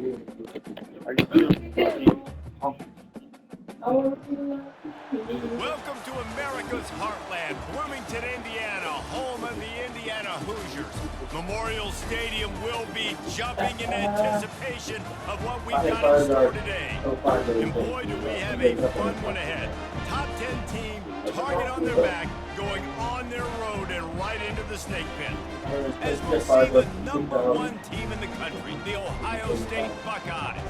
Welcome to America's heartland, Bloomington, Indiana, home of the Indiana Hoosiers. Memorial Stadium will be jumping in anticipation of what we've got in store today. And boy, do we have a fun one ahead. Top 10 team, target on their back, going on their road and right into the snake pit. As we'll see the #1 team in the country, the Ohio State Buckeyes,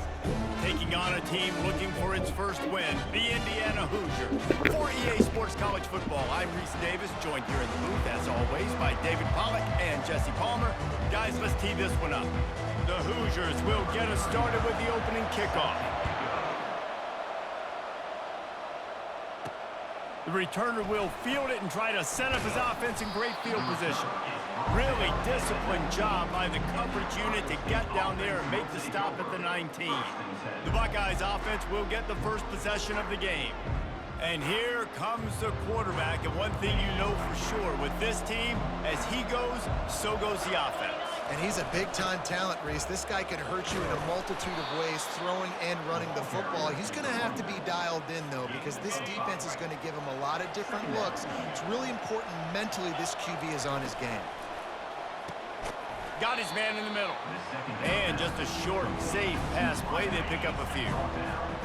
taking on a team looking for its first win, the Indiana Hoosiers. For EA Sports College Football, I'm Reese Davis, joined here in the booth, as always, by David Pollack and Jesse Palmer. Guys, let's tee this one up. The Hoosiers will get us started with the opening kickoff. The returner will field it and try to set up his offense in great field position. Really disciplined job by the coverage unit to get down there and make the stop at the 19. The Buckeyes offense will get the first possession of the game. And here comes the quarterback. And one thing you know for sure with this team, as he goes, so goes the offense. And he's a big-time talent, Reese. This guy can hurt you in a multitude of ways, throwing and running the football. He's going to have to be dialed in, though, because this defense is going to give him a lot of different looks. It's really important mentally this QB is on his game. Got his man in the middle. And just a short, safe pass play. They pick up a few.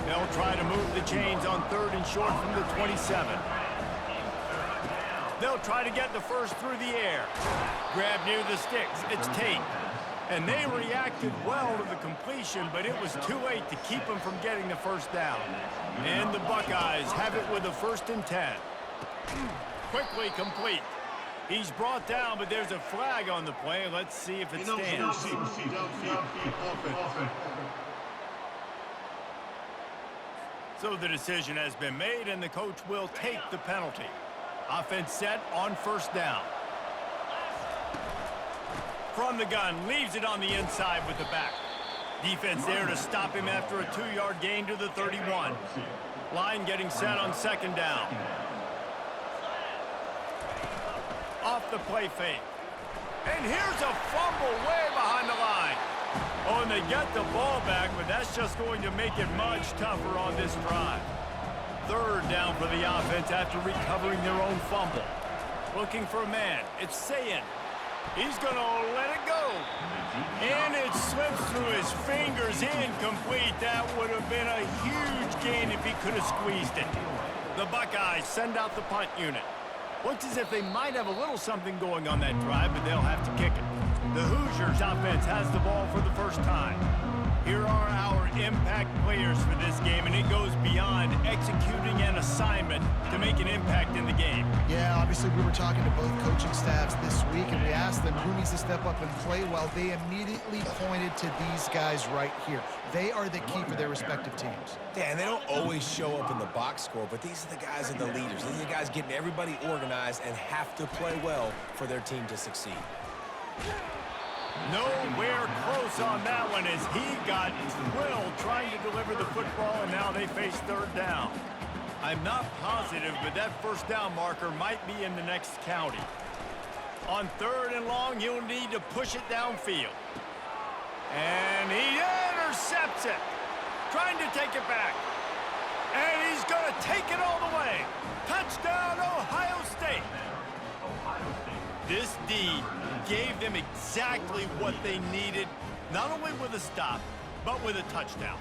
They'll try to move the chains on 3rd and short from the 27. They'll try to get the first through the air. Grab near the sticks. It's Tate. And they reacted well to the completion, but it was too late to keep them from getting the first down. And the Buckeyes have it with a 1st and 10. Quickly complete. He's brought down, but there's a flag on the play. Let's see if it stands. So the decision has been made, and the coach will take the penalty. Offense set on 1st down. From the gun, leaves it on the inside with the back. Defense there to stop him after a 2-yard gain to the 31. Line getting set on 2nd down. Off the play fake. And here's a fumble way behind the line. Oh, and they get the ball back, but that's just going to make it much tougher on this drive. 3rd down for the offense after recovering their own fumble. Looking for a man. It's Sayin. He's going to let it go. And it slips through his fingers, incomplete. That would have been a huge gain if he could have squeezed it. The Buckeyes send out the punt unit. Looks as if they might have a little something going on that drive, but they'll have to kick it. The Hoosiers offense has the ball for the first time. Here are our impact players for this game, and it goes beyond executing an assignment to make an impact in the game. Yeah, obviously we were talking to both coaching staffs this week, and we asked them who needs to step up and play well. They immediately pointed to these guys right here. They are the key for their respective teams. Yeah, and they don't always show up in the box score, but these are the guys that are the leaders. These are the guys getting everybody organized and have to play well for their team to succeed. Nowhere close on that one as he got drilled trying to deliver the football, and now they face 3rd down. I'm not positive, but that 1st down marker might be in the next county. On 3rd and long, he'll need to push it downfield. And he intercepts it, trying to take it back. And he's going to take it all the way. Touchdown, Ohio State. This D gave them exactly what they needed, not only with a stop, but with a touchdown.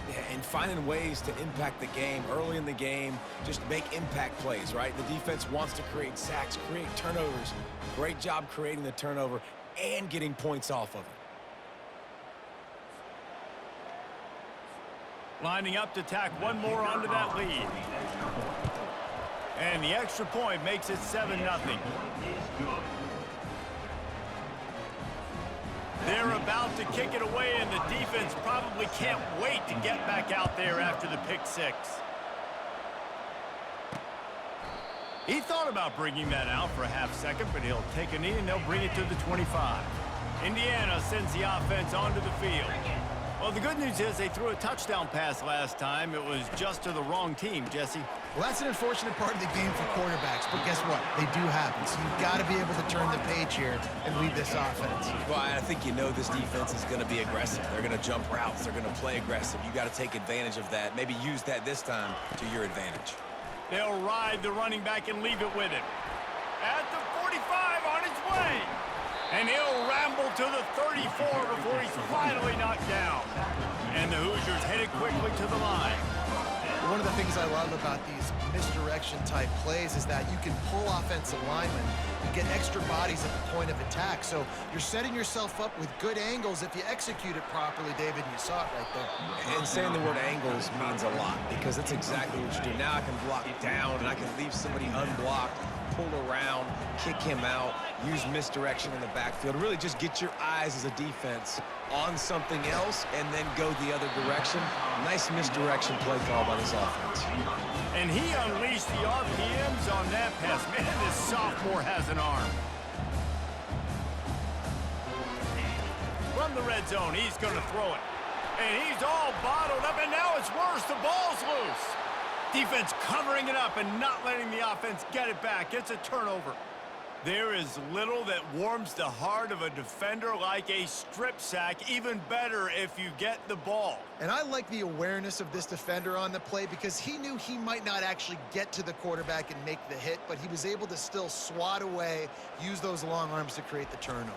Yeah, and finding ways to impact the game early in the game, just make impact plays, right? The defense wants to create sacks, create turnovers. Great job creating the turnover and getting points off of it. Lining up to tack one more onto that lead. And the extra point makes it 7-0. They're about to kick it away, and the defense probably can't wait to get back out there after the pick 6. He thought about bringing that out for a half second, but he'll take a knee, and they'll bring it to the 25. Indiana sends the offense onto the field. Well, the good news is they threw a touchdown pass last time. It was just to the wrong team, Jesse. Well, that's an unfortunate part of the game for quarterbacks, but guess what? They do happen. So you've got to be able to turn the page here and lead this offense. Well, I think you know this defense is going to be aggressive. They're going to jump routes. They're going to play aggressive. You got to take advantage of that. Maybe use that this time to your advantage. They'll ride the running back and leave it with him. At the 45 on his way. And he'll ramble to the 34 before he's finally knocked down. And the Hoosiers headed quickly to the line. One of the things I love about these misdirection-type plays is that you can pull offensive linemen and get extra bodies at the point of attack. So you're setting yourself up with good angles if you execute it properly, David, and you saw it right there. And saying the word angles means a lot because that's exactly what you do. Now I can block down, and I can leave somebody unblocked, pull around, kick him out, use misdirection in the backfield. Really just get your eyes as a defense on something else and then go the other direction. Nice misdirection play call by this offense. And he unleashed the RPMs on that pass. Man, this sophomore has an arm. From the red zone, he's going to throw it. And he's all bottled up, and now it's worse. The ball's loose. Defense covering it up and not letting the offense get it back. It's a turnover. There is little that warms the heart of a defender like a strip sack. Even better if you get the ball. And I like the awareness of this defender on the play because he knew he might not actually get to the quarterback and make the hit, but he was able to still swat away, use those long arms to create the turnover.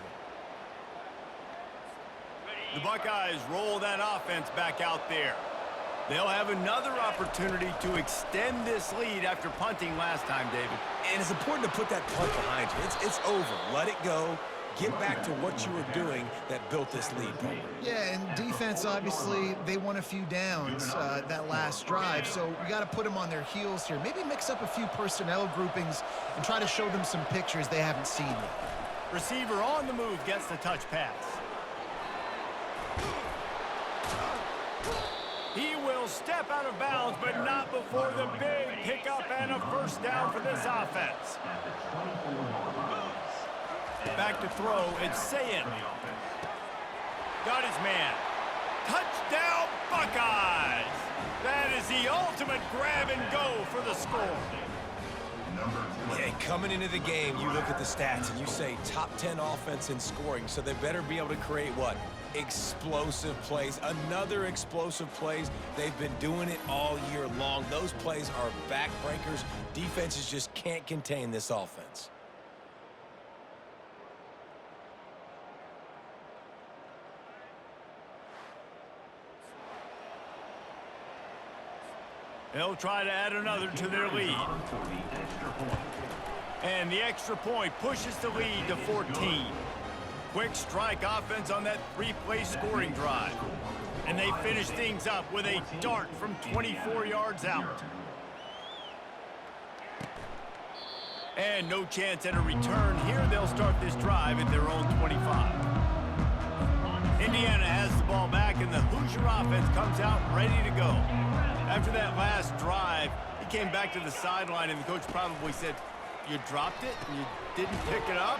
The Buckeyes roll that offense back out there. They'll have another opportunity to extend this lead after punting last time, David. And it's important to put that punt behind you. It's over. Let it go. Get back to what you were doing that built this lead. Yeah, and defense, obviously, they won a few downs that last drive, so we got to put them on their heels here. Maybe mix up a few personnel groupings and try to show them some pictures they haven't seen yet. Receiver on the move gets the touch pass. He will step out of bounds, but not before the big pickup and a first down for this offense. Back to throw, it's Sayin. Got his man. Touchdown, Buckeyes! That is the ultimate grab and go for the score. Yeah, coming into the game, you look at the stats and you say top 10 offense in scoring, so they better be able to create what? Explosive plays. Another explosive plays. They've been doing it all year long. Those plays are backbreakers. Defenses just can't contain this offense. They'll try to add another to their lead. And the extra point pushes the lead to 14. Quick strike offense on that three-play scoring drive. And they finish things up with a dart from 24 yards out. And no chance at a return here. They'll start this drive at their own 25. Indiana has the ball back, and the Hoosier offense comes out ready to go. After that last drive, he came back to the sideline, and the coach probably said, "You dropped it and you didn't pick it up?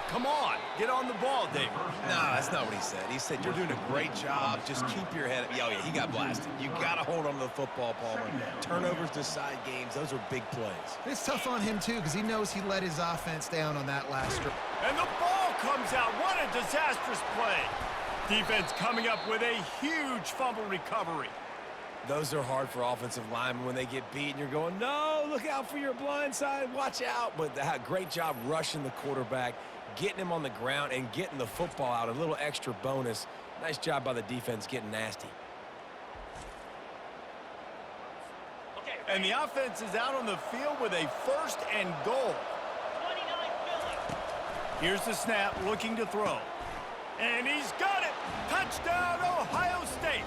Come on, get on the ball, David." No, that's not what he said. He said, "You're doing a great job. Just keep your head up." Oh, yeah, he got blasted. You got to hold on to the football, Palmer. Turnovers decide games. Those are big plays. It's tough on him, too, because he knows he let his offense down on that last drive. And the ball comes out. What a disastrous play. Defense coming up with a huge fumble recovery. Those are hard for offensive linemen when they get beat and you're going, no, look out for your blind side, watch out. But great job rushing the quarterback, getting him on the ground and getting the football out, a little extra bonus. Nice job by the defense getting nasty. And the offense is out on the field with a first and goal. Here's the snap, looking to throw. And he's got it. Touchdown, Ohio State.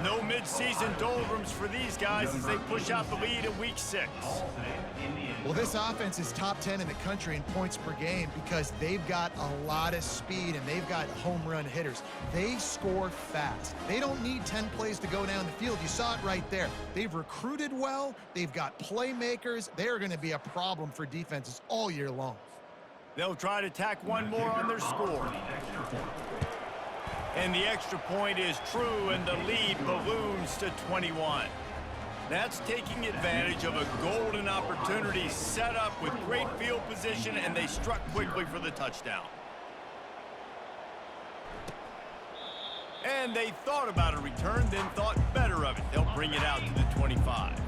No midseason doldrums for these guys as they push out the lead in Week 6. Well, this offense is top 10 in the country in points per game because they've got a lot of speed and they've got home run hitters. They score fast. They don't need 10 plays to go down the field. You saw it right there. They've recruited well. They've got playmakers. They're going to be a problem for defenses all year long. They'll try to tack one more on their score. And the extra point is true, and the lead balloons to 21. That's taking advantage of a golden opportunity set up with great field position, and they struck quickly for the touchdown. And they thought about a return, then thought better of it. They'll bring it out to the 25.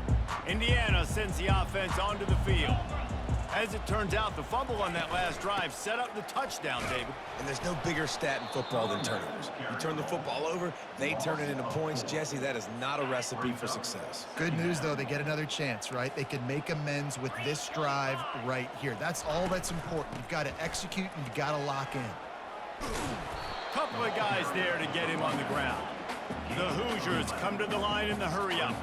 Indiana sends the offense onto the field. As it turns out, the fumble on that last drive set up the touchdown, David. And there's no bigger stat in football than turnovers. You turn the football over, they turn it into points. Jesse, that is not a recipe for success. Good news, though, they get another chance, right? They can make amends with this drive right here. That's all that's important. You've got to execute and you've got to lock in. Couple of guys there to get him on the ground. The Hoosiers come to the line in the hurry-up.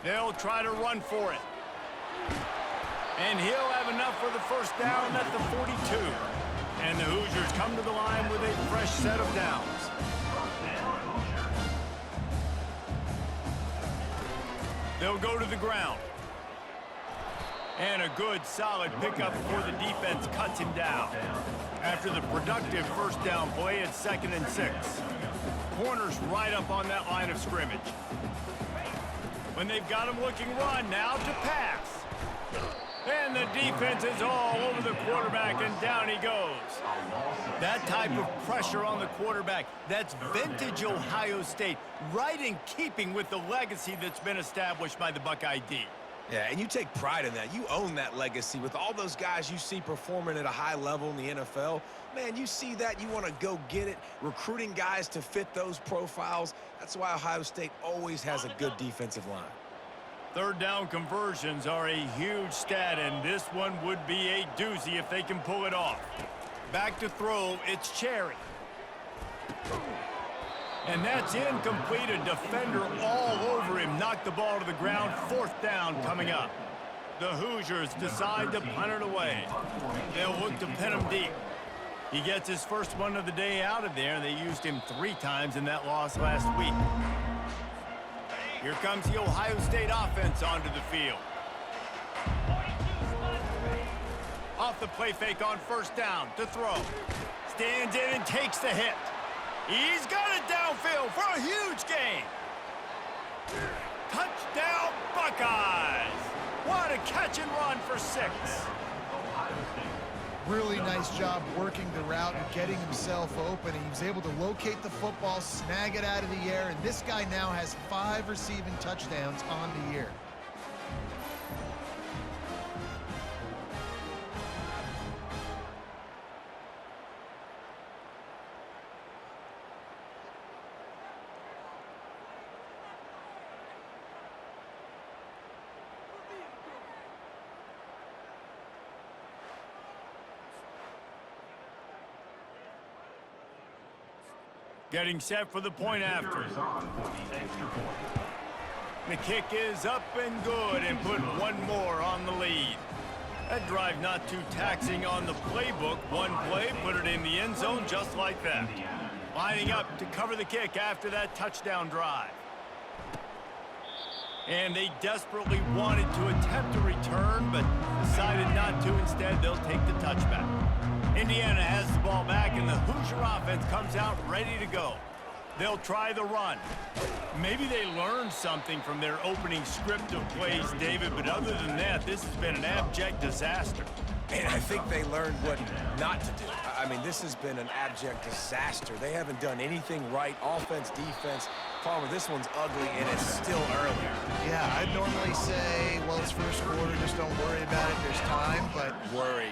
They'll try to run for it. And he'll have enough for the first down at the 42. And the Hoosiers come to the line with a fresh set of downs. They'll go to the ground. And a good, solid pickup before the defense cuts him down. After the productive first down play, it's 2nd and 6. Corners right up on that line of scrimmage. When they've got him looking run, now to pass. And the defense is all over the quarterback, and down he goes. That type of pressure on the quarterback, that's vintage Ohio State, right in keeping with the legacy that's been established by the Buckeye D. Yeah, and you take pride in that. You own that legacy with all those guys you see performing at a high level in the NFL. Man, you see that, you want to go get it. Recruiting guys to fit those profiles. That's why Ohio State always has a good defensive line. Third down conversions are a huge stat, and this one would be a doozy if they can pull it off. Back to throw, it's Cherry. And that's incomplete. A defender all over him. Knocked the ball to the ground. 4th down coming up. The Hoosiers decide to punt it away. They'll look to pin him deep. He gets his first one of the day out of there. They used him 3 times in that loss last week. Here comes the Ohio State offense onto the field. Off the play fake on first down to throw. Stands in and takes the hit. He's got it downfield for a huge gain. Touchdown, Buckeyes. What a catch and run for 6. Really nice job working the route and getting himself open. He was able to locate the football, snag it out of the air, and this guy now has 5 receiving touchdowns on the year. Getting set for the point after. The kick is up and good, and put one more on the lead. That drive not too taxing on the playbook. One play, put it in the end zone just like that. Lining up to cover the kick after that touchdown drive. And they desperately wanted to attempt a return, but decided not to. Instead, they'll take the touchback. Indiana has the ball back, and the Hoosier offense comes out ready to go. They'll try the run. Maybe they learned something from their opening script of plays, David, but other than that, this has been an abject disaster. And I think they learned what not to do. I mean, this has been an abject disaster. They haven't done anything right, offense, defense. Palmer, this one's ugly, and it's still early. Yeah, I'd normally say, well, it's first quarter, just don't worry about it, there's time, but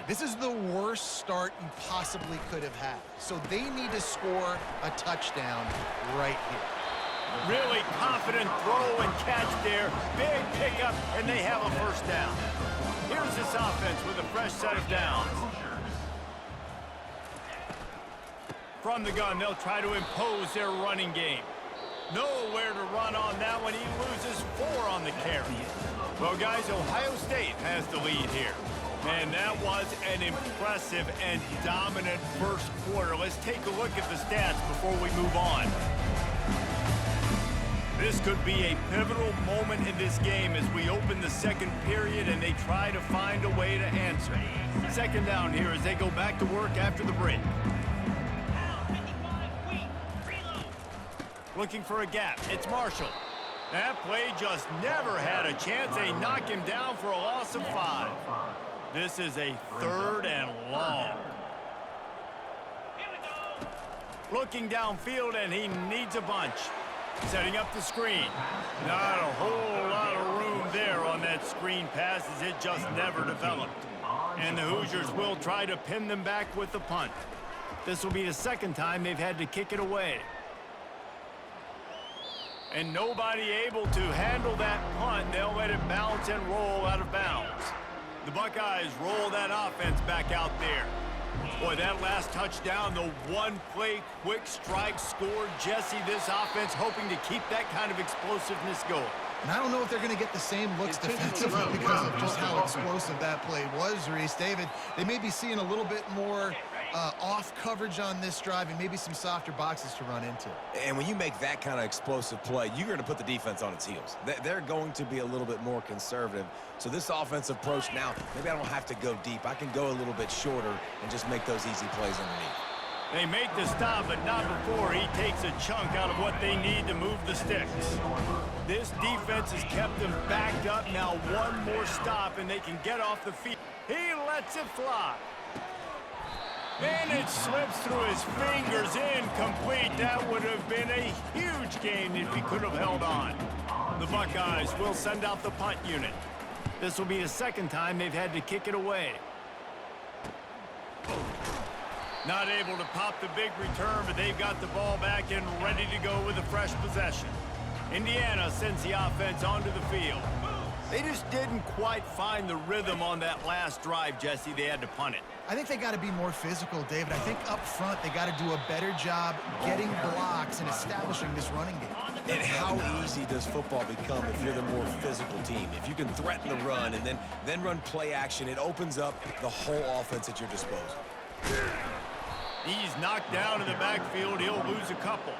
this is the worst start you possibly could have had. So they need to score a touchdown right here. Really confident throw and catch there. Big pickup, and they have a first down. Here's this offense with a fresh set of downs. From the gun, they'll try to impose their running game. Nowhere to run on that one. He loses 4 on the carry. Well, guys, Ohio State has the lead here. And that was an impressive and dominant first quarter. Let's take a look at the stats before we move on. This could be a pivotal moment in this game as we open the second period and they try to find a way to answer. Second down here as they go back to work after the break. Looking for a gap. It's Marshall. That play just never had a chance. They knock him down for a loss of 5. This is a 3rd and long. Looking downfield, and he needs a bunch. Setting up the screen. Not a whole lot of room there on that screen pass as it just never developed. And the Hoosiers will try to pin them back with the punt. This will be the second time they've had to kick it away. And nobody able to handle that punt. They'll let it bounce and roll out of bounds. The Buckeyes roll that offense back out there. Boy, that last touchdown, the one-play quick strike scored. Jesse, this offense hoping to keep that kind of explosiveness going. And I don't know if they're going to get the same looks defensively because of just how explosive that play was, Reese. David, they may be seeing a little bit more off coverage on this drive and maybe some softer boxes to run into. And when you make that kind of explosive play, you're going to put the defense on its heels. They're going to be a little bit more conservative. So this offensive approach now, maybe I don't have to go deep. I can go a little bit shorter and just make those easy plays underneath. They make the stop, but not before he takes a chunk out of what they need to move the sticks. This defense has kept them backed up. Now one more stop, and they can get off the field. He lets it fly. And it slips through his fingers, incomplete. That would have been a huge gain if he could have held on. The Buckeyes will send out the punt unit. This will be the second time they've had to kick it away. Not able to pop the big return, but they've got the ball back and ready to go with a fresh possession. Indiana sends the offense onto the field. They just didn't quite find the rhythm on that last drive, Jesse. They had to punt it. I think they got to be more physical, David. I think up front they got to do a better job getting blocks and establishing this running game. And how easy does football become if you're the more physical team? If you can threaten the run and then run play action, it opens up the whole offense at your disposal. He's knocked down in the backfield. He'll lose a couple.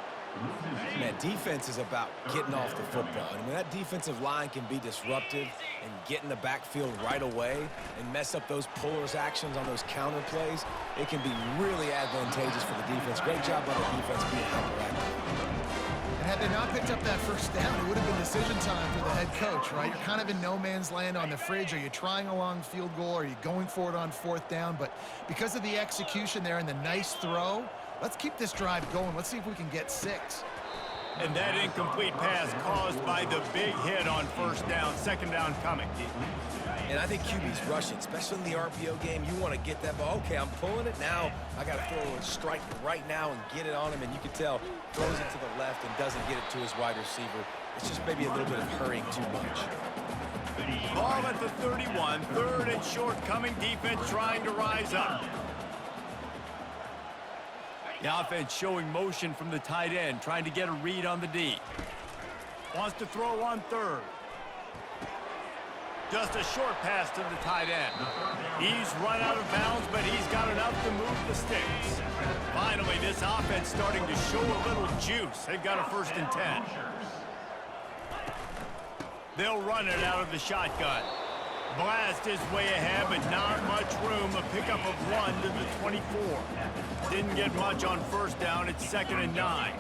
Man, defense is about getting off the football. And when that defensive line can be disruptive and get in the backfield right away and mess up those pullers actions on those counter plays, it can be really advantageous for the defense. Great job by the defense being hyperactive. And had they not picked up that first down, it would have been decision time for the head coach, right? You're kind of in no man's land on the fridge. Are you trying a long field goal? Are you going for it on 4th down? But because of the execution there and the nice throw, let's keep this drive going. Let's see if we can get 6. And that incomplete pass caused by the big hit on 1st down, 2nd down coming. And I think QB's rushing, especially in the RPO game. You want to get that ball. Okay, I'm pulling it now. I got to throw a strike right now and get it on him. And you can tell, throws it to the left and doesn't get it to his wide receiver. It's just maybe a little bit of hurrying too much. Ball at the 31, 3rd and short coming. Defense trying to rise up. The offense showing motion from the tight end, trying to get a read on the D. Wants to throw on 3rd. Just a short pass to the tight end. He's run out of bounds, but he's got enough to move the sticks. Finally, this offense starting to show a little juice. They've got a 1st and 10. They'll run it out of the shotgun. Blast his way ahead, but not much room. A pickup of 1 to the 24. Didn't get much on 1st down. It's 2nd and 9.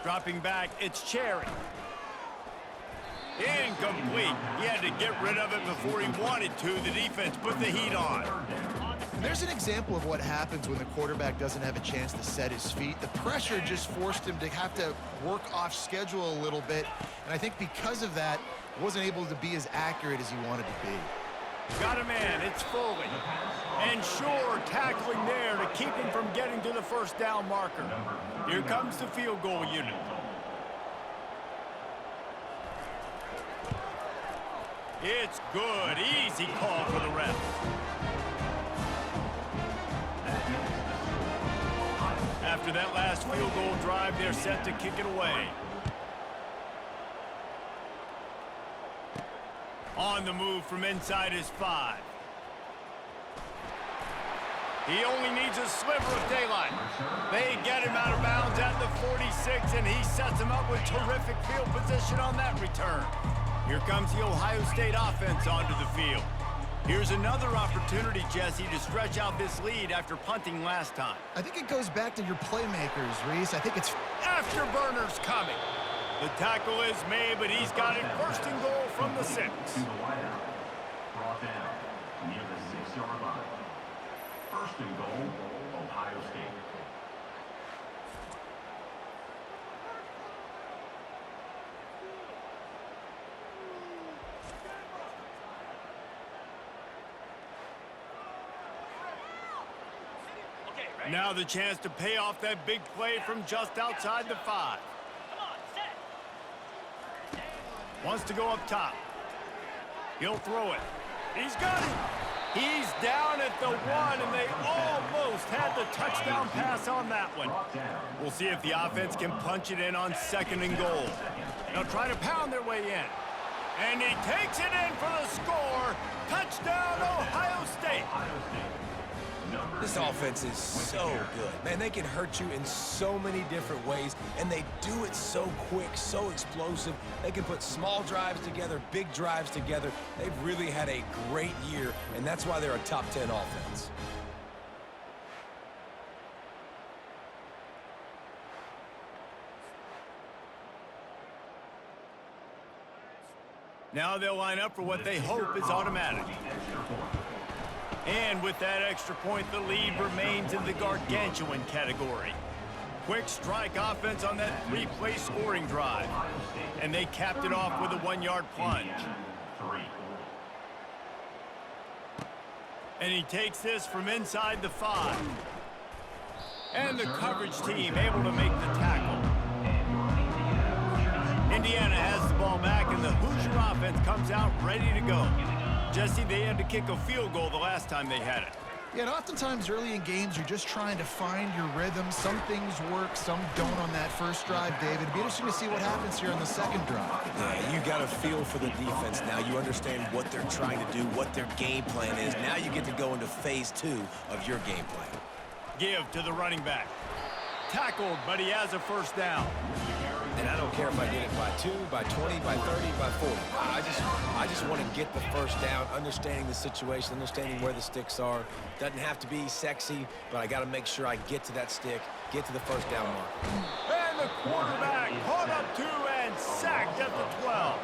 Dropping back, it's Cherry. Incomplete. He had to get rid of it before he wanted to. The defense put the heat on. There's an example of what happens when the quarterback doesn't have a chance to set his feet. The pressure just forced him to have to work off schedule a little bit. And I think because of that, he wasn't able to be as accurate as he wanted to be. Got a man. It's Foley. And Shore tackling there to keep him from getting to the 1st down marker. Here comes the field goal unit. It's good. Easy call for the ref. After that last field goal drive, they're set to kick it away. On the move from inside his 5. He only needs a sliver of daylight. They get him out of bounds at the 46, and he sets him up with terrific field position on that return. Here comes the Ohio State offense onto the field. Here's another opportunity, Jesse, to stretch out this lead after punting last time. I think it goes back to your playmakers, Reese. I think it's Afterburner's coming. The tackle is made, but he's got it first and goal from the 6. Brought down near the 6-yard line. First and goal, Ohio State. Now the chance to pay off that big play from just outside the 5. Wants to go up top. He'll throw it. He's got it. He's down at the 1, and they almost had the touchdown pass on that one. We'll see if the offense can punch it in on 2nd and goal. They'll try to pound their way in. And he takes it in for the score. Touchdown, Ohio State. This offense is so good. Man, they can hurt you in so many different ways, and they do it so quick, so explosive. They can put small drives together, big drives together. They've really had a great year, and that's why they're a top 10 offense. Now they'll line up for what they hope is automatic. And with that extra point, the lead remains in the gargantuan category. Quick strike offense on that 3-play scoring drive. And they capped it off with a 1-yard plunge. And he takes this from inside the 5. And the coverage team able to make the tackle. Indiana has the ball back, and the Hoosier offense comes out ready to go. Jesse, they had to kick a field goal the last time they had it. Yeah, and oftentimes early in games, you're just trying to find your rhythm. Some things work, some don't on that first drive, David. It'd be interesting to see what happens here on the second drive. Yeah, you got a feel for the defense now. You understand what they're trying to do, what their game plan is. Now you get to go into phase 2 of your game plan. Give to the running back. Tackled, but he has a first down. And I don't care if I get it by 2, by 20, by 30, by 40. I just want to get the first down, understanding the situation, understanding where the sticks are. Doesn't have to be sexy, but I got to make sure I get to that stick, get to the first down mark. And the quarterback caught up to and sacked at the 12.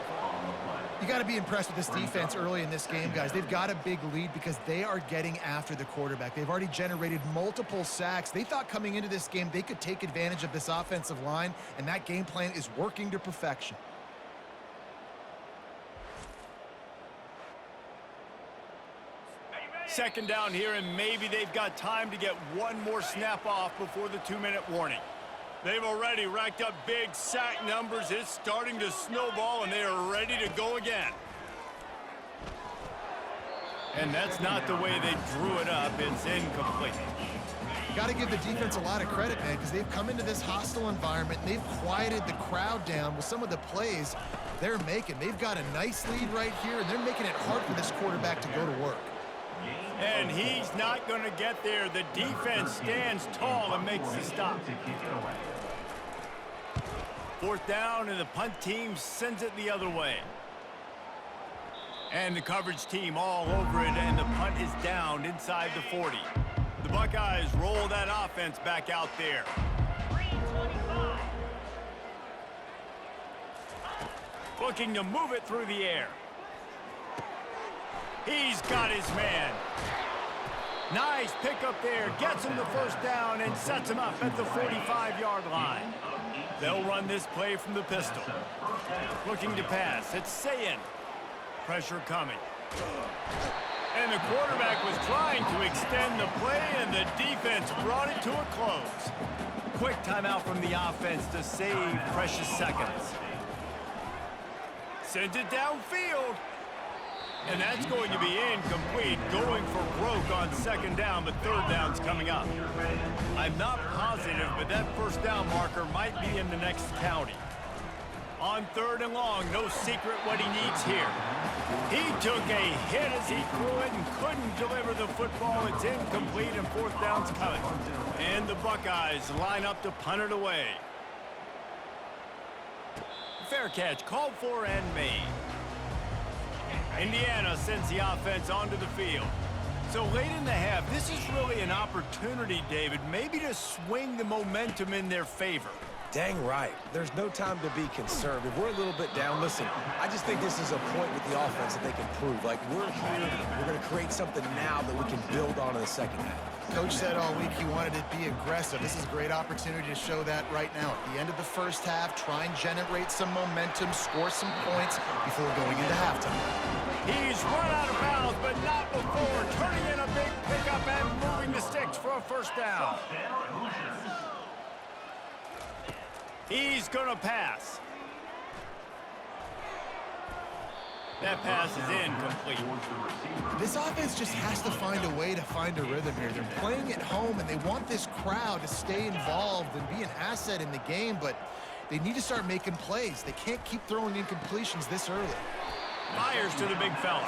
You got to be impressed with this defense early in this game, guys. They've got a big lead because they are getting after the quarterback. They've already generated multiple sacks. They thought coming into this game they could take advantage of this offensive line, and that game plan is working to perfection. Second down here, and maybe they've got time to get one more snap off before the 2-minute warning. They've already racked up big sack numbers. It's starting to snowball, and they are ready to go again. And that's not the way they drew it up. It's incomplete. Got to give the defense a lot of credit, man, because they've come into this hostile environment, and they've quieted the crowd down with some of the plays they're making. They've got a nice lead right here, and they're making it hard for this quarterback to go to work. And he's not going to get there. The defense stands tall and makes the stop. Fourth down, and the punt team sends it the other way. And the coverage team all over it, and the punt is down inside the 40. The Buckeyes roll that offense back out there. Looking to move it through the air. He's got his man. Nice pickup there. Gets him the first down and sets him up at the 45-yard line. They'll run this play from the pistol. Looking to pass. It's Sayin. Pressure coming. And the quarterback was trying to extend the play, and the defense brought it to a close. Quick timeout from the offense to save precious seconds. Sends it downfield. And that's going to be incomplete, going for broke on second down, but third down's coming up. I'm not positive, but that first down marker might be in the next county. On 3rd and long, no secret what he needs here. He took a hit as he threw it and couldn't deliver the football. It's incomplete and 4th down's coming. And the Buckeyes line up to punt it away. Fair catch called for and made. Indiana sends the offense onto the field. So late in the half, this is really an opportunity, David, maybe to swing the momentum in their favor. Dang right. There's no time to be concerned. If we're a little bit down, listen, I just think this is a point with the offense that they can prove. Like, we're here, we're going to create something now that we can build on in the second half. Coach said all week he wanted to be aggressive. This is a great opportunity to show that right now. At the end of the first half, try and generate some momentum, score some points before going into halftime. He's run out of bounds, but not before turning in a big pickup and moving the sticks for a 1st down. He's going to pass. That pass is incomplete. This offense just has to find a way to find a rhythm here. They're playing at home, and they want this crowd to stay involved and be an asset in the game, but they need to start making plays. They can't keep throwing incompletions this early. Fires to the big fella.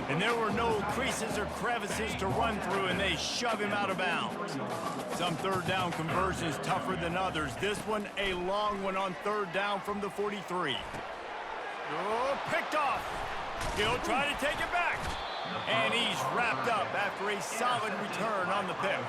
And there were no creases or crevices to run through, and they shove him out of bounds. Some 3rd down conversions tougher than others. This one, a long one on 3rd down from the 43. Oh, picked off. He'll try to take it back. And he's wrapped up after a solid return on the pick.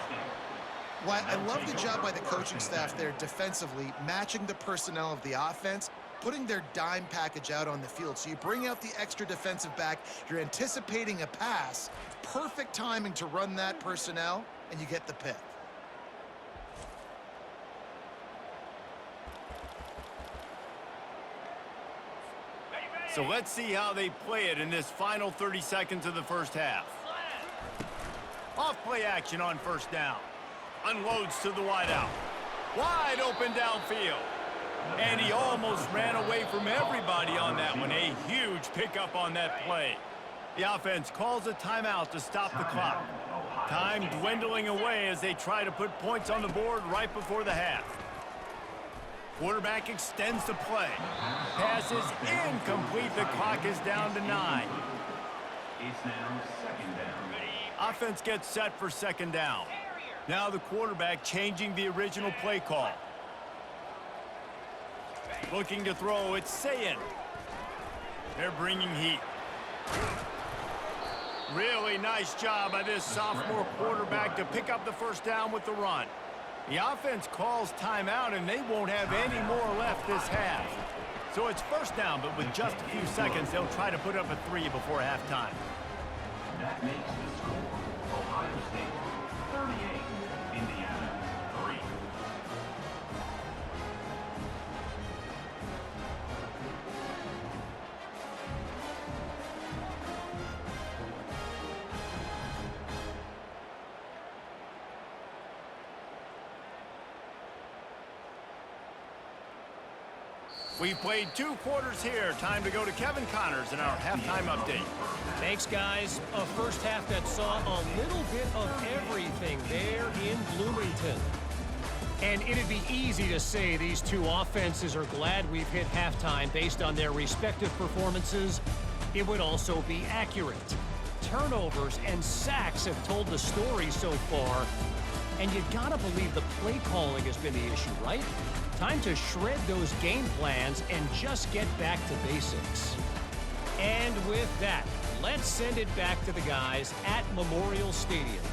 Well, I love the job by the coaching staff there defensively, matching the personnel of the offense, putting their dime package out on the field. So you bring out the extra defensive back, you're anticipating a pass, perfect timing to run that personnel, and you get the pick. So let's see how they play it in this final 30 seconds of the first half. Off play action on 1st down. Unloads to the wideout. Wide open downfield. And he almost ran away from everybody on that one. A huge pickup on that play. The offense calls a timeout to stop the clock. Time dwindling away as they try to put points on the board right before the half. Quarterback extends the play. Pass is incomplete. The clock is down to 9. It's now 2nd down. Offense gets set for 2nd down. Now the quarterback changing the original play call. Looking to throw, it's Sayin. They're bringing heat. Really nice job by this sophomore quarterback to pick up the 1st down with the run. The offense calls timeout, and they won't have any more left this half. So it's 1st down, but with just a few seconds, they'll try to put up a 3 before halftime. That makes the score Ohio State 38, Indiana 3. We played 2 quarters here. Time to go to Kevin Connors in our halftime update. Thanks, guys. A first half that saw a little bit of everything there in Bloomington. And it'd be easy to say these 2 offenses are glad we've hit halftime based on their respective performances. It would also be accurate. Turnovers and sacks have told the story so far. And you gotta believe the play calling has been the issue, right? Time to shred those game plans and just get back to basics. And with that, let's send it back to the guys at Memorial Stadium.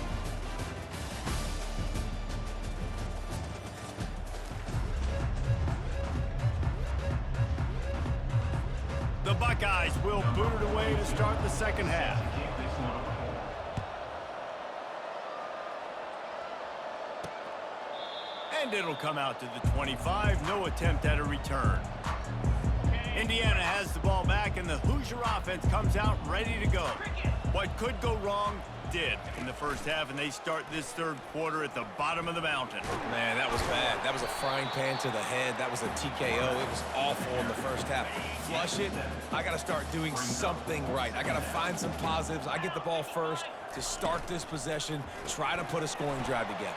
The Buckeyes will boot it away to start the 2nd half. And it'll come out to the 25. No attempt at a return. Indiana has the ball back, and the Hoosier offense comes out ready to go. What could go wrong did in the first half, and they start this third quarter at the bottom of the mountain. Man, that was bad. That was a frying pan to the head. That was a TKO. It was awful in the first half. Flush it. I got to start doing something right. I got to find some positives. I get the ball first to start this possession, try to put a scoring drive together.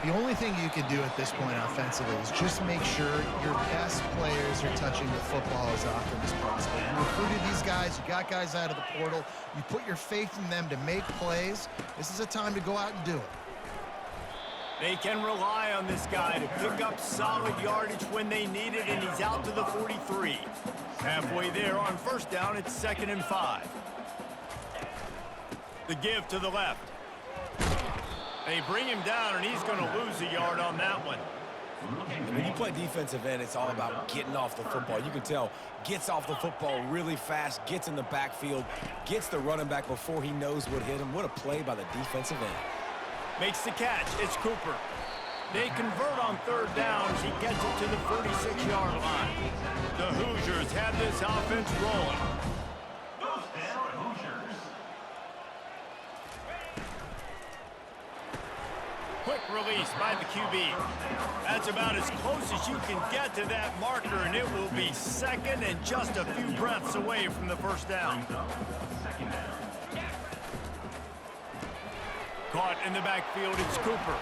The only thing you can do at this point offensively is just make sure your best players are touching the football as often as possible. You recruited these guys, you got guys out of the portal, you put your faith in them to make plays. This is a time to go out and do it. They can rely on this guy to pick up solid yardage when they need it, and he's out to the 43. Halfway there on first down, it's 2nd and 5. The give to the left. They bring him down, and he's going to lose a yard on that one. When you play defensive end, it's all about getting off the football. You can tell, gets off the football really fast, gets in the backfield, gets the running back before he knows what hit him. What a play by the defensive end. Makes the catch. It's Cooper. They convert on third down as he gets it to the 46-yard line. The Hoosiers have this offense rolling. Quick release by the QB. That's about as close as you can get to that marker, and it will be 2nd and just a few breaths away from the first down. Caught in the backfield, it's Cooper.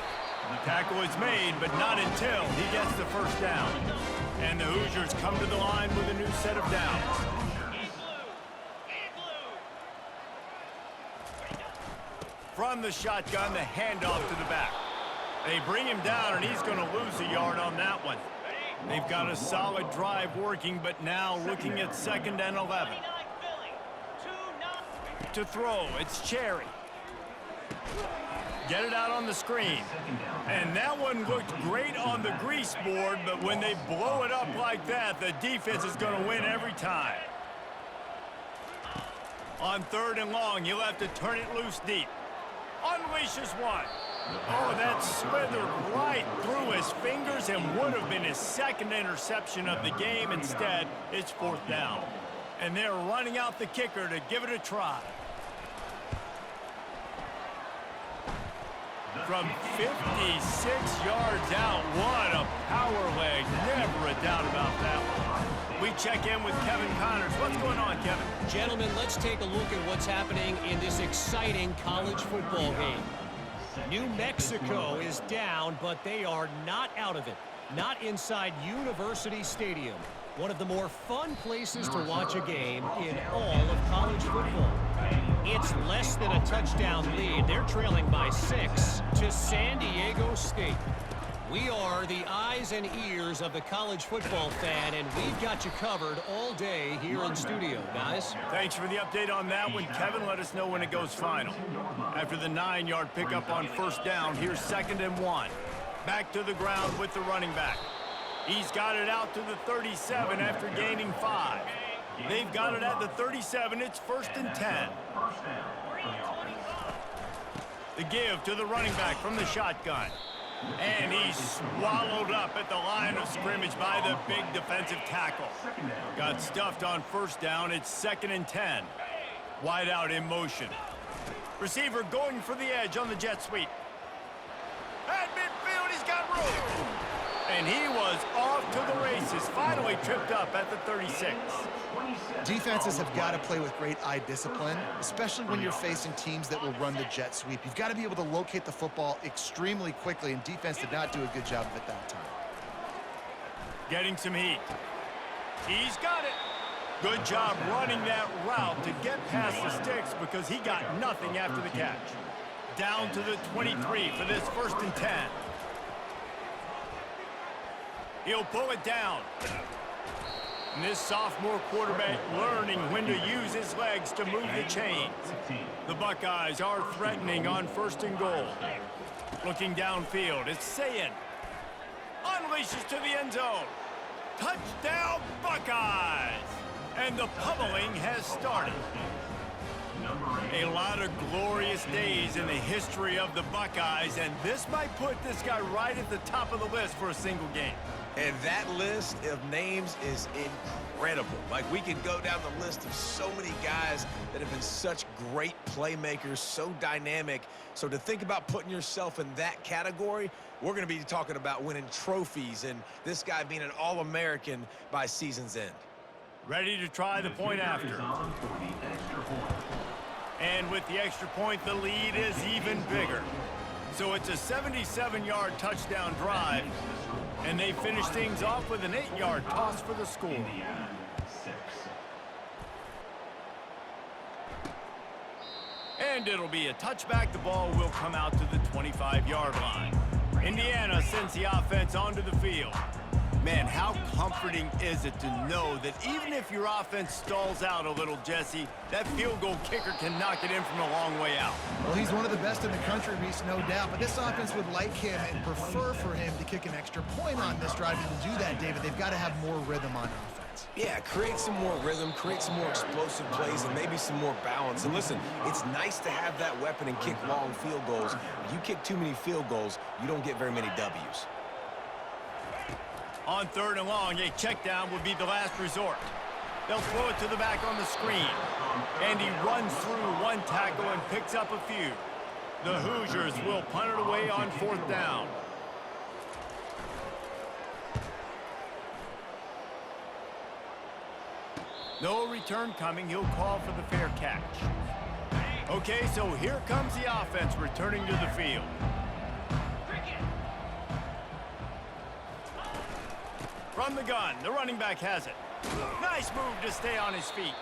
Tackle is made, but not until he gets the first down. And the Hoosiers come to the line with a new set of downs. From the shotgun, the handoff to the back. They bring him down, and he's going to lose a yard on that one. They've got a solid drive working, but now looking at 2nd and 11. To throw, it's Cherry. Get it out on the screen. And that one looked great on the grease board, but when they blow it up like that, the defense is going to win every time. On 3rd and long, he'll have to turn it loose deep. Unleashes one. Oh, that slithered right through his fingers and would have been his 2nd interception of the game. Instead, it's 4th down. And they're running out the kicker to give it a try. From 56 yards out, what a power leg. Never a doubt about that one. We check in with Kevin Connors. What's going on, Kevin? Gentlemen, let's take a look at what's happening in this exciting college football game. New Mexico is down, but they are not out of it. Not inside University Stadium, one of the more fun places to watch a game in all of college football. It's less than a touchdown lead. They're trailing by 6 to San Diego State. We are the eyes and ears of the college football fan, and we've got you covered all day here in studio, guys. Thanks for the update on that one, Kevin. Let us know when it goes final. After the 9-yard pickup on first down, here's 2nd and 1. Back to the ground with the running back. He's got it out to the 37 after gaining 5. They've got it at the 37. It's 1st and 10. The give to the running back from the shotgun. And he's swallowed up at the line of scrimmage by the big defensive tackle. Got stuffed on first down. It's 2nd and 10. Wide out in motion. Receiver going for the edge on the jet sweep. At midfield, he's got room. And he was off to the races. Finally tripped up at the 36. Defenses have got to play with great eye discipline, especially when you're facing teams that will run the jet sweep. You've got to be able to locate the football extremely quickly, and defense did not do a good job of it that time. Getting some heat. He's got it. Good job running that route to get past the sticks because he got nothing after the catch. Down to the 23 for this 1st and 10. He'll pull it down. And this sophomore quarterback learning when to use his legs to move the chains. The Buckeyes are threatening on 1st and goal. Looking downfield, it's Sayin. Unleashes to the end zone. Touchdown, Buckeyes! And the pummeling has started. A lot of glorious days in the history of the Buckeyes, and this might put this guy right at the top of the list for a single game. And that list of names is incredible. Like, we could go down the list of so many guys that have been such great playmakers, so dynamic. So to think about putting yourself in that category, we're going to be talking about winning trophies and this guy being an All-American by season's end. Ready to try the point after. And with the extra point, the lead is even bigger. So it's a 77-yard touchdown drive, and they finish things off with an 8-yard toss for the score. And it'll be a touchback. The ball will come out to the 25-yard line. Indiana sends the offense onto the field. Man, how comforting is it to know that even if your offense stalls out a little, Jesse, that field goal kicker can knock it in from a long way out. Well, he's one of the best in the country, Reese, no doubt. But this offense would like him and prefer for him to kick an extra point on this drive. And to do that, David, they've got to have more rhythm on offense. Yeah, create some more rhythm, create some more explosive plays, and maybe some more balance. And listen, it's nice to have that weapon and kick long field goals. If you kick too many field goals, you don't get very many W's. On 3rd and long, a check down would be the last resort. They'll throw it to the back on the screen. And he runs through one tackle and picks up a few. The Hoosiers will punt it away on 4th down. No return coming. He'll call for the fair catch. Okay, so here comes the offense returning to the field. From the gun, the running back has it. Nice move to stay on his feet.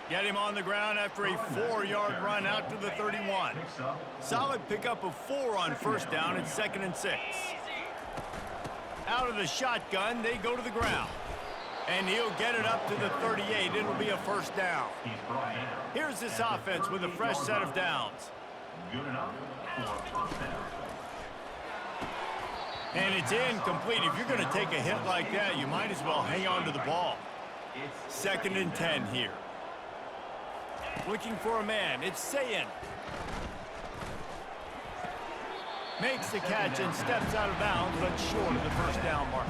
Get him on the ground after a 4-yard run out to the 31. Solid pickup of 4 on 1st down and 2nd and 6. Out of the shotgun, they go to the ground. And he'll get it up to the 38. It'll be a 1st down. Here's this offense with a fresh set of downs. Good enough for 1st down. And it's incomplete. If you're going to take a hit like that, you might as well hang on to the ball. 2nd and 10 here. Looking for a man. It's Sayin. Makes the catch and steps out of bounds, but short of the 1st down mark.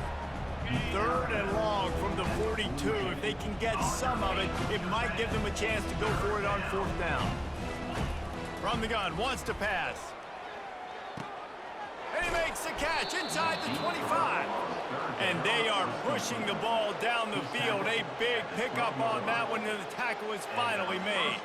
3rd and long from the 42. If they can get some of it, it might give them a chance to go for it on 4th down. From the gun, wants to pass. And he makes the catch inside the 25. And they are pushing the ball down the field. A big pickup on that one, and the tackle is finally made.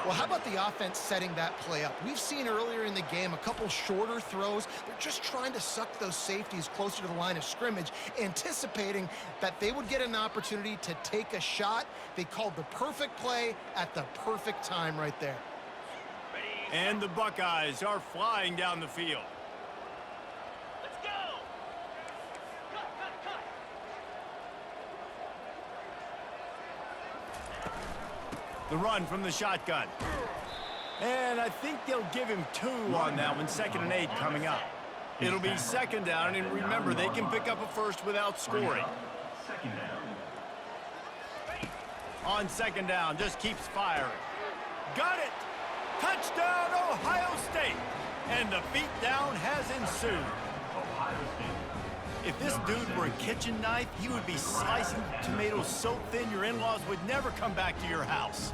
Well, how about the offense setting that play up? We've seen earlier in the game a couple shorter throws. They're just trying to suck those safeties closer to the line of scrimmage, anticipating that they would get an opportunity to take a shot. They called the perfect play at the perfect time right there. And the Buckeyes are flying down the field. The run from the shotgun. And I think they'll give him 2 on that one. 2nd and 8 coming up. It'll be 2nd down, and remember, they can pick up a 1st without scoring. 2nd down. On 2nd down, just keeps firing. Got it! Touchdown, Ohio State! And the beatdown has ensued. Ohio State. If this dude were a kitchen knife, he would be slicing tomatoes so thin your in-laws would never come back to your house.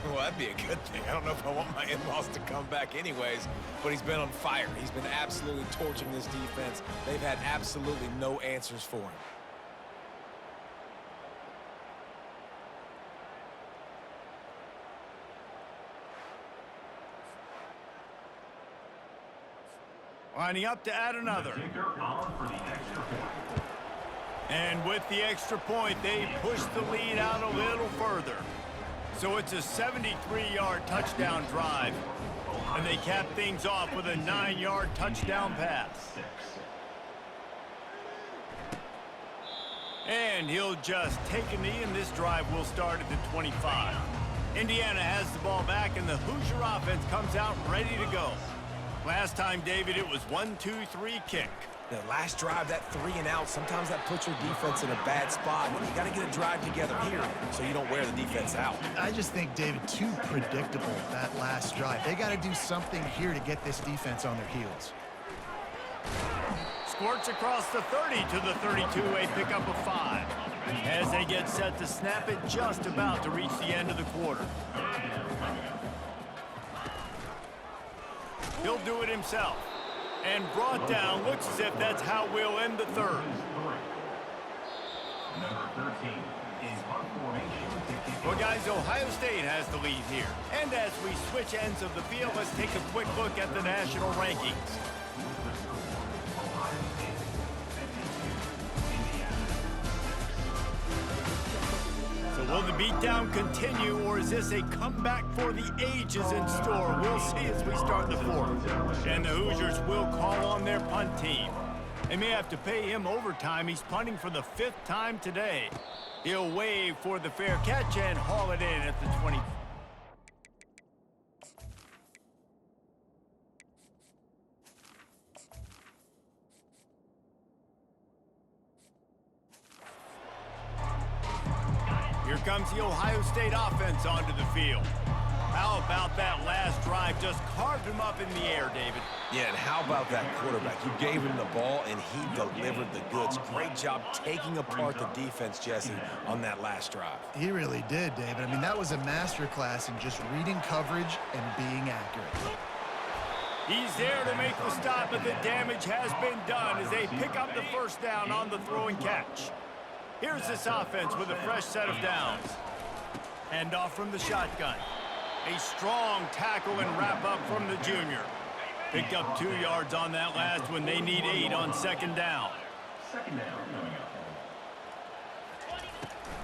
Well, that'd be a good thing. I don't know if I want my in-laws to come back anyways, but he's been on fire. He's been absolutely torching this defense. They've had absolutely no answers for him. Lining up to add another. Kicker on for the extra point. And with the extra point, they push the lead out a little further. So it's a 73-yard touchdown drive. And they cap things off with a 9-yard touchdown pass. And he'll just take a knee, and this drive will start at the 25. Indiana has the ball back, and the Hoosier offense comes out ready to go. Last time, David, it was 1-2-3 kick. The last drive, that 3 and out, sometimes that puts your defense in a bad spot. You got to get a drive together here so you don't wear the defense out. I just think, David, too predictable, that last drive. They got to do something here to get this defense on their heels. Squirts across the 30 to the 32, a pickup of 5. As they get set to snap it, just about to reach the end of the quarter. He'll do it himself. And brought down, looks as if that's how we'll end the third. Number 13 is punt formation. Well, guys, Ohio State has the lead here. And as we switch ends of the field, let's take a quick look at the national rankings. So will the beatdown continue, or is this a comeback for the ages in store? We'll see as we start the fourth. And the Hoosiers will call on their punt team. They may have to pay him overtime. He's punting for the 5th time today. He'll wave for the fair catch and haul it in at the 20. Here comes the Ohio State offense onto the field. How about that last drive? Just carved him up in the air, David. Yeah, and how about that quarterback? You gave him the ball, and he delivered the goods. Great job taking apart the defense, Jesse, on that last drive. He really did, David. I mean, that was a masterclass in just reading coverage and being accurate. He's there to make the stop, but the damage has been done as they pick up the first down on the throw and catch. Here's this offense with a fresh set of downs. Hand off from the shotgun. A strong tackle and wrap up from the junior. Picked up 2 yards on that last one. They need 8 on second down. Second down coming up.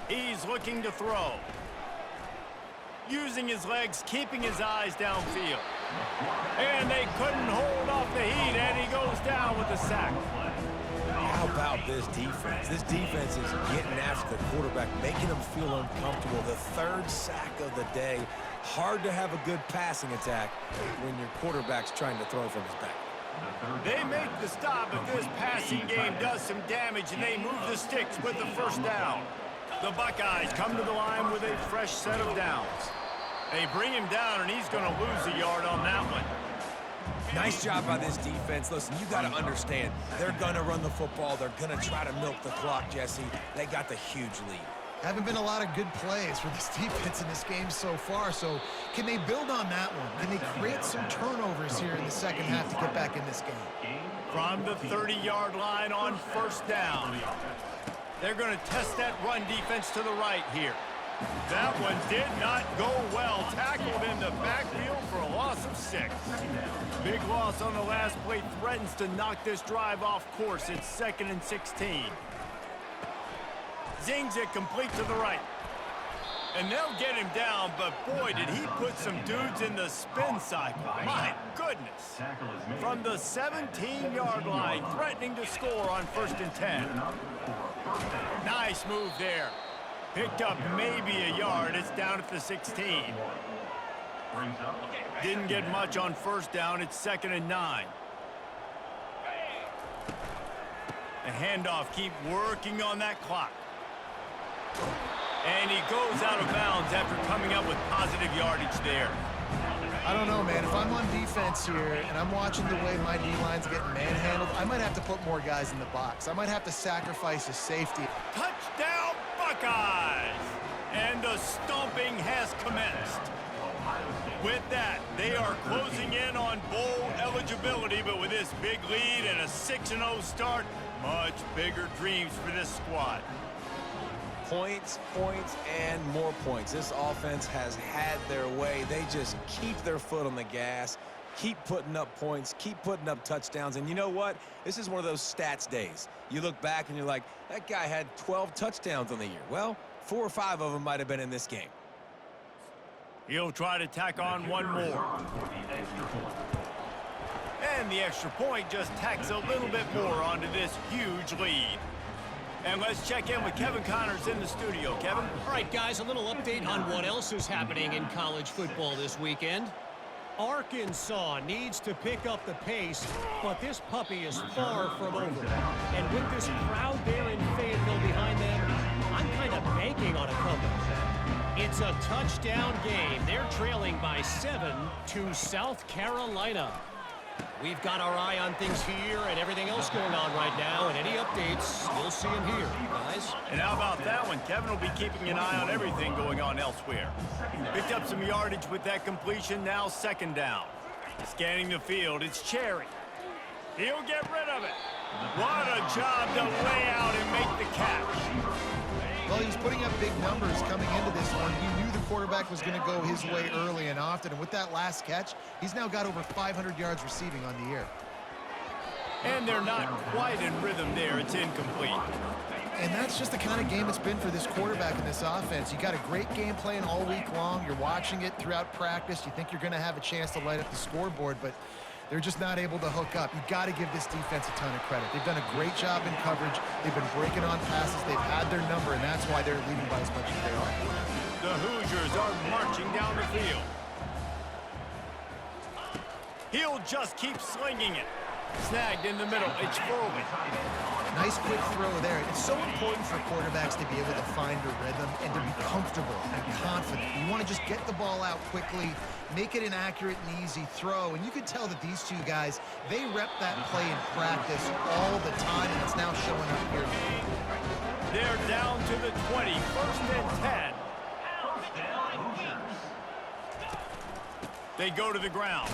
He's looking to throw. Using his legs, keeping his eyes downfield. And they couldn't hold off the heat, and he goes down with a sack. How about this defense? This defense is getting after the quarterback, making him feel uncomfortable. The 3rd sack of the day. Hard to have a good passing attack when your quarterback's trying to throw from his back. They make the stop, but this passing game does some damage, and they move the sticks with the first down. The Buckeyes come to the line with a fresh set of downs. They bring him down, and he's going to lose a yard on that one. Nice job by this defense. Listen, you got to understand, they're going to run the football. They're going to try to milk the clock, Jesse. They got the huge lead. Haven't been a lot of good plays for this defense in this game so far, so can they build on that one? Can they create some turnovers here in the second half to get back in this game? From the 30-yard line on first down. They're going to test that run defense to the right here. That one did not go well. Tackled in the backfield for a loss of 6. Big loss on the last play threatens to knock this drive off course. It's 2nd and 16. Zings it complete to the right. And they'll get him down, but boy, did he put some dudes in the spin cycle. My goodness. From the 17-yard line, threatening to score on 1st and 10. Nice move there. Picked up maybe a yard. It's down at the 16. Didn't get much on first down. It's 2nd and 9. The handoff, keep working on that clock. And he goes out of bounds after coming up with positive yardage there. I don't know, man. If I'm on defense here and I'm watching the way my D-line's getting manhandled, I might have to put more guys in the box. I might have to sacrifice a safety. Touchdown, Buckeyes! And the stomping has commenced. With that, they are closing in on bowl eligibility, but with this big lead and a 6-0 start, much bigger dreams for this squad. Points, points, and more points. This offense has had their way. They just keep their foot on the gas, keep putting up points, keep putting up touchdowns. And you know what? This is one of those stats days. You look back and you're like, that guy had 12 touchdowns on the year. Well, 4 or 5 of them might have been in this game. He'll try to tack on one more. And the extra point just tacks a little bit more onto this huge lead. And let's check in with Kevin Connors in the studio. Kevin? All right, guys, a little update on what else is happening in college football this weekend. Arkansas needs to pick up the pace, but this puppy is far from over. And with this crowd there in Fayetteville behind them, I'm kind of banking on a comeback. It's a touchdown game. They're trailing by 7 to South Carolina. We've got our eye on things here and everything else going on right now, and any updates, you'll see them here, guys. And how about that one? Kevin will be keeping an eye on everything going on elsewhere. Picked up some yardage with that completion, now second down. Scanning the field, it's Cherry. He'll get rid of it. What a job to lay out and make the catch. Well, he was putting up big numbers coming into this one. He knew the quarterback was going to go his way early and often, and with that last catch, he's now got over 500 yards receiving on the year. And they're not quite in rhythm there. It's incomplete. And that's just the kind of game it's been for this quarterback in this offense. You got a great game plan all week long. You're watching it throughout practice. You think you're going to have a chance to light up the scoreboard, but they're just not able to hook up. You got to give this defense a ton of credit. They've done a great job in coverage. They've been breaking on passes. They've had their number, and that's why they're leading by as much as they are. The Hoosiers are marching down the field. He'll just keep slinging it. Snagged in the middle. It's Foley. Nice quick throw there. It's so important for quarterbacks to be able to find a rhythm and to be comfortable and confident. You want to just get the ball out quickly, make it an accurate and easy throw. And you can tell that these two guys, they rep that play in practice all the time, and it's now showing up here. They're down to the 20, first and 10. They go to the ground.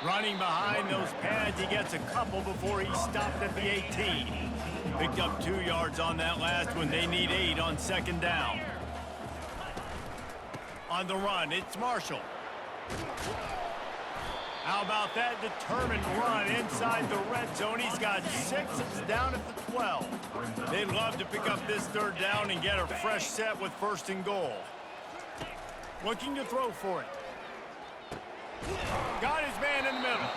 Running behind those pads, he gets a couple before he stopped at the 18. Picked up 2 yards on that last one. They need 8 on second down. On the run, it's Marshall. How about that determined run inside the red zone? He's got 6. It's down at the 12. They'd love to pick up this third down and get a fresh set with first and goal. Looking to throw for it. Got his man in the middle.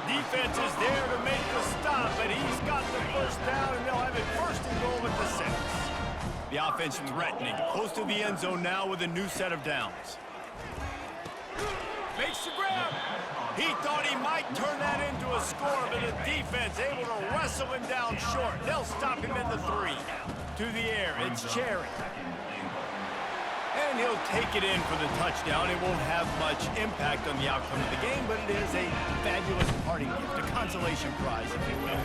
Defense is there to make the stop, but he's got the first down, and they'll have it first and goal at the 6. The offense threatening. Close to the end zone now with a new set of downs. Makes the grab. He thought he might turn that into a score, but the defense able to wrestle him down short. They'll stop him at the 3. To the air, it's Cherry. And he'll take it in for the touchdown. It won't have much impact on the outcome of the game, but it is a fabulous parting gift, a consolation prize, if you will.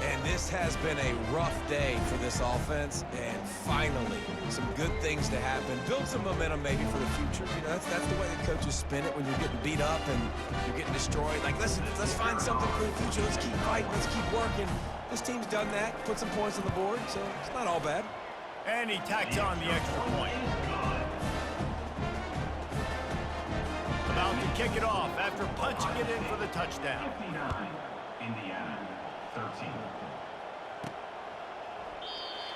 And this has been a rough day for this offense, and finally, some good things to happen. Build some momentum maybe for the future. You know, that's the way the coaches spin it when you're getting beat up and you're getting destroyed. Like, listen, let's find something for the future. Let's keep fighting. Let's keep working. This team's done that, put some points on the board, so it's not all bad. And he tacks on the extra point. About to kick it off after punching it in for the touchdown. 59, Indiana, 13.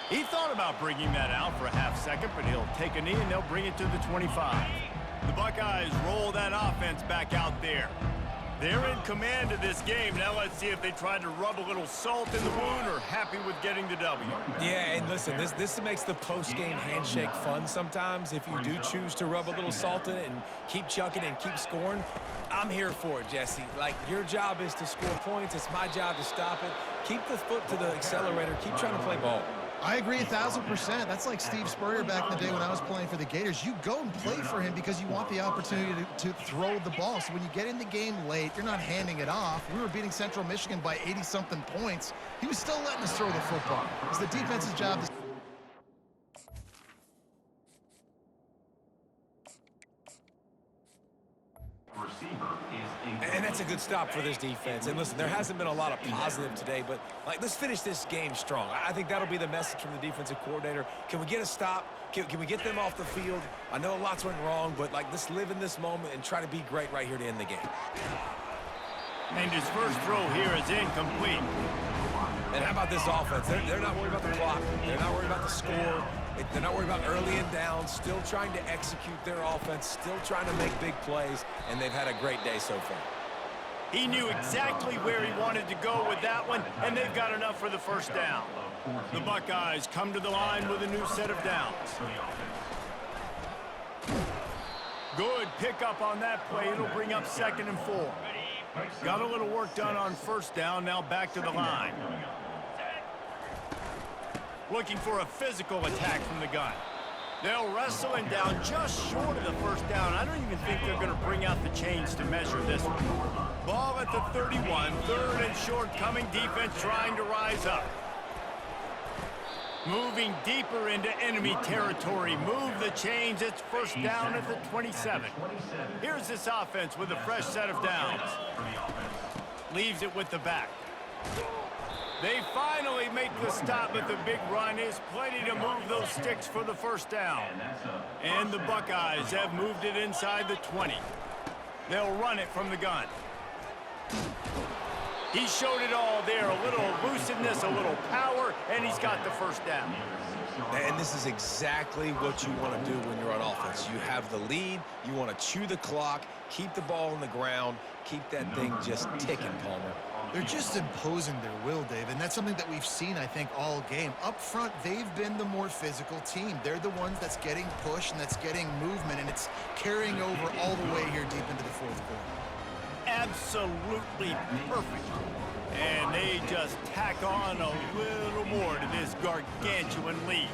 He thought about bringing that out for a half second, but he'll take a knee and they'll bring it to the 25. The Buckeyes roll that offense back out there. They're in command of this game. Now let's see if they tried to rub a little salt in the wound or happy with getting the W. Yeah, and listen, this makes the post-game handshake fun sometimes. If you do choose to rub a little salt in it and keep chucking and keep scoring, I'm here for it, Jesse. Like, your job is to score points. It's my job to stop it. Keep the foot to the accelerator. Keep trying to play ball. I agree 1,000%. That's like Steve Spurrier back in the day when I was playing for the Gators. You go and play for him because you want the opportunity to throw the ball. So when you get in the game late, you're not handing it off. We were beating Central Michigan by 80-something points. He was still letting us throw the football. It's the defense's job to... And that's a good stop for this defense. And listen, there hasn't been a lot of positive today, but like, let's finish this game strong. I think that'll be the message from the defensive coordinator. Can we get a stop? Can we get them off the field? I know lots went wrong, but like, let's live in this moment and try to be great right here to end the game. And his first throw here is incomplete. And how about this offense? They're not worried about the clock. They're not worried about the score. They're not worried about early and down. Still trying to execute their offense. Still trying to make big plays. And they've had a great day so far. He knew exactly where he wanted to go with that one, and they've got enough for the first down. The Buckeyes come to the line with a new set of downs. Good pickup on that play. It'll bring up 2nd and 4. Got a little work done on first down, now back to the line. Looking for a physical attack from the gun. They'll wrestle him down just short of the first down. I don't even think they're going to bring out the chains to measure this one. Ball at the 31, third and short, coming defense trying to rise up. Moving deeper into enemy territory. Move the chains. It's first down at the 27. Here's this offense with a fresh set of downs. Leaves it with the back. They finally make the stop, but the big run is plenty to move those sticks for the first down. And the Buckeyes have moved it inside the 20. They'll run it from the gun. He showed it all there, a little elusiveness, a little power, and he's got the first down. And this is exactly what you want to do when you're on offense. You have the lead, you want to chew the clock, keep the ball on the ground, keep that thing just ticking, Palmer. They're just imposing their will, Dave, and that's something that we've seen, I think, all game. Up front, they've been the more physical team. They're the ones that's getting pushed and that's getting movement, and it's carrying over all the way here deep into the fourth quarter. Absolutely perfect. And they just tack on a little more to this gargantuan lead.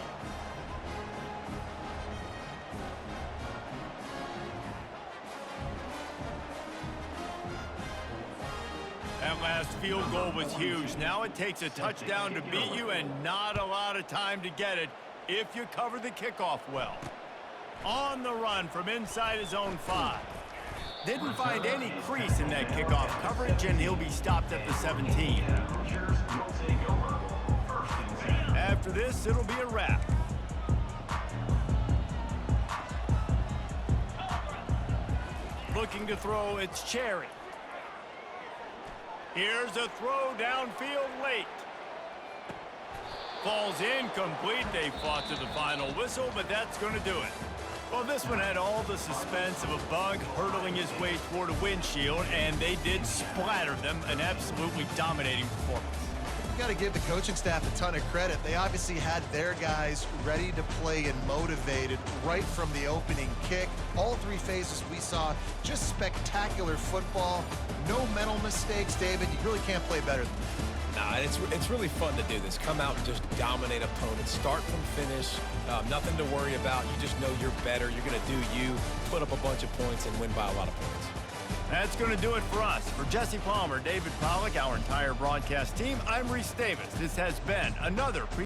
That last field goal was huge. Now it takes a touchdown to beat you and not a lot of time to get it if you cover the kickoff well. On the run from inside his own 5. Didn't find any crease in that kickoff coverage, and he'll be stopped at the 17. After this, it'll be a wrap. Looking to throw, it's Cherry. Here's a throw downfield late. Falls incomplete. They fought to the final whistle, but that's going to do it. Well, this one had all the suspense of a bug hurtling his way toward a windshield, and they did splatter them. An absolutely dominating performance. You got to give the coaching staff a ton of credit. They obviously had their guys ready to play and motivated right from the opening kick. All three phases we saw, just spectacular football. No mental mistakes, David. You really can't play better than that. Nah, it's really fun to do this. Come out and just dominate opponents. Start from finish. Nothing to worry about. You just know you're better. You're going to do you, put up a bunch of points, and win by a lot of points. That's going to do it for us. For Jesse Palmer, David Pollack, our entire broadcast team, I'm Reese Davis. This has been another